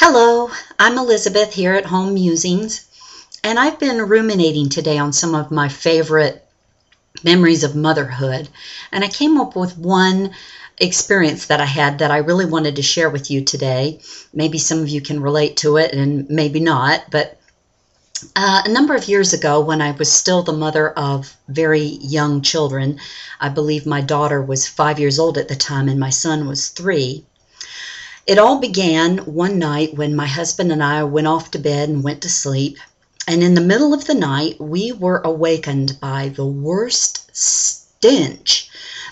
Hello, I'm Elizabeth here at Home Musings, and I've been ruminating today on some of my favorite memories of motherhood, and I came up with one experience that I had that I really wanted to share with you today. Maybe some of you can relate to it and maybe not, but a number of years ago when I was still the mother of very young children, I believe my daughter was 5 years old at the time and my son was 3. It all began one night when my husband and I went off to bed and went to sleep. And in the middle of the night, we were awakened by the worst stench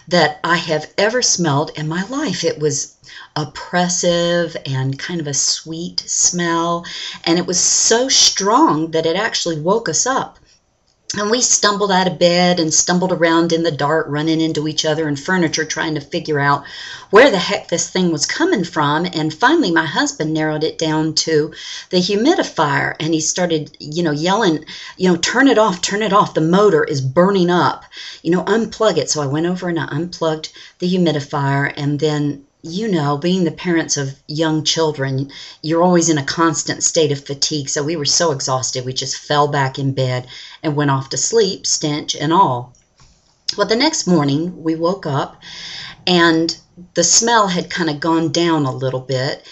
that I have ever smelled in my life. It was oppressive and kind of a sweet smell. And it was so strong that it actually woke us up. And we stumbled out of bed and stumbled around in the dark, running into each other and furniture, trying to figure out where the heck this thing was coming from. And finally, my husband narrowed it down to the humidifier. And he started, yelling, turn it off, the motor is burning up, unplug it. So I went over and I unplugged the humidifier, and then being the parents of young children, you're always in a constant state of fatigue. So we were so exhausted, we just fell back in bed and went off to sleep, stench and all. Well, the next morning we woke up and the smell had kind of gone down a little bit,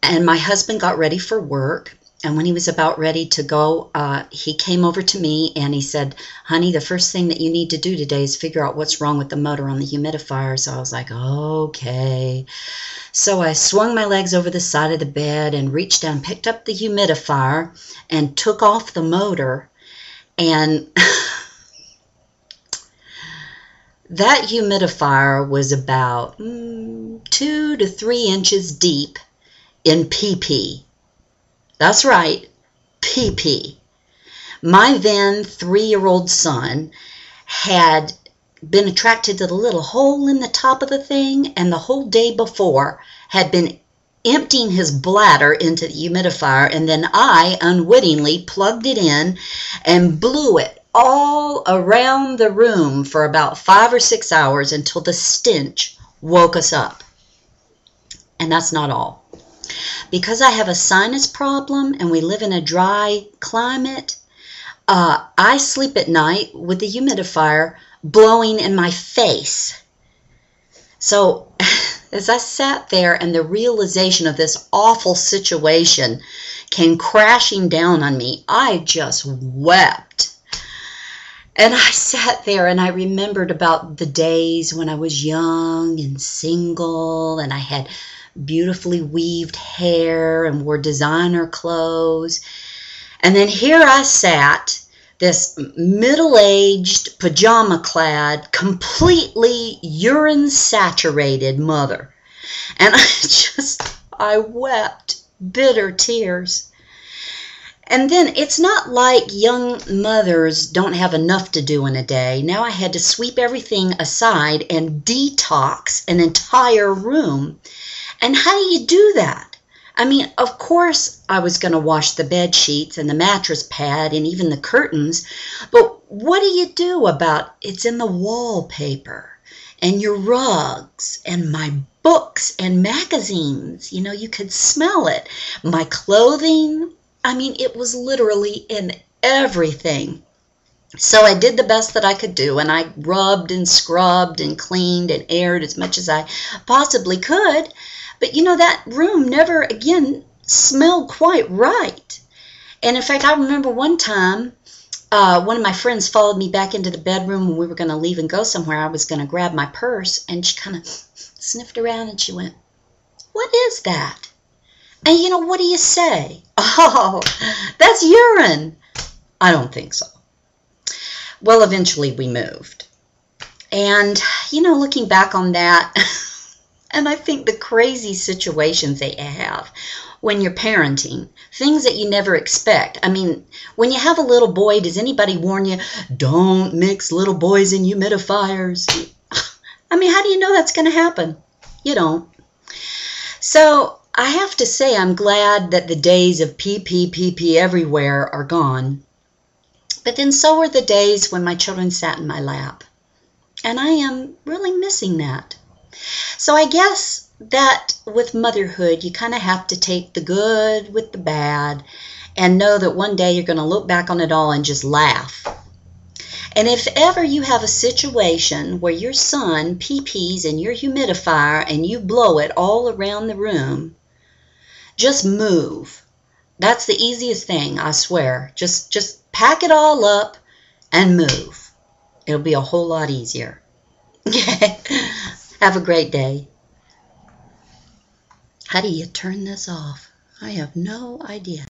and my husband got ready for work. And when he was about ready to go, he came over to me and he said, "Honey, the first thing that you need to do today is figure out what's wrong with the motor on the humidifier." So I was like, okay. So I swung my legs over the side of the bed and reached down, picked up the humidifier and took off the motor. And that humidifier was about 2 to 3 inches deep in pee-pee. That's right, pee-pee. My then 3-year-old son had been attracted to the little hole in the top of the thing, and the whole day before had been emptying his bladder into the humidifier, and then I unwittingly plugged it in and blew it all around the room for about 5 or 6 hours until the stench woke us up. And that's not all. Because I have a sinus problem and we live in a dry climate, I sleep at night with the humidifier blowing in my face. So as I sat there and the realization of this awful situation came crashing down on me, I just wept. And I sat there and I remembered about the days when I was young and single and I had beautifully weaved hair and wore designer clothes. And then here I sat, this middle-aged, pajama-clad, completely urine-saturated mother. And I wept bitter tears. And then it's not like young mothers don't have enough to do in a day. Now I had to sweep everything aside and detox an entire room. And how do you do that? I mean, of course I was going to wash the bed sheets and the mattress pad and even the curtains, but what do you do about it's in the wallpaper and your rugs and my books and magazines? You could smell it. My clothing, it was literally in everything. So I did the best that I could do, and I rubbed and scrubbed and cleaned and aired as much as I possibly could. But that room never again smelled quite right. And in fact, I remember one time, one of my friends followed me back into the bedroom when we were going to leave and go somewhere. I was going to grab my purse, and she kind of sniffed around and she went, "What is that?" And what do you say? "Oh, that's urine." I don't think so. Well, eventually we moved. And, looking back on that, and I think the crazy situations they have when you're parenting, things that you never expect. When you have a little boy, does anybody warn you, don't mix little boys in humidifiers? How do you know that's going to happen? You don't. So I have to say I'm glad that the days of pee everywhere are gone. But then so are the days when my children sat in my lap. And I am really missing that. So I guess that with motherhood, you kind of have to take the good with the bad and know that one day you're going to look back on it all and just laugh. And if ever you have a situation where your son pee-pees in your humidifier and you blow it all around the room, just move. That's the easiest thing, I swear. Just pack it all up and move. It'll be a whole lot easier. Okay. Have a great day. How do you turn this off? I have no idea.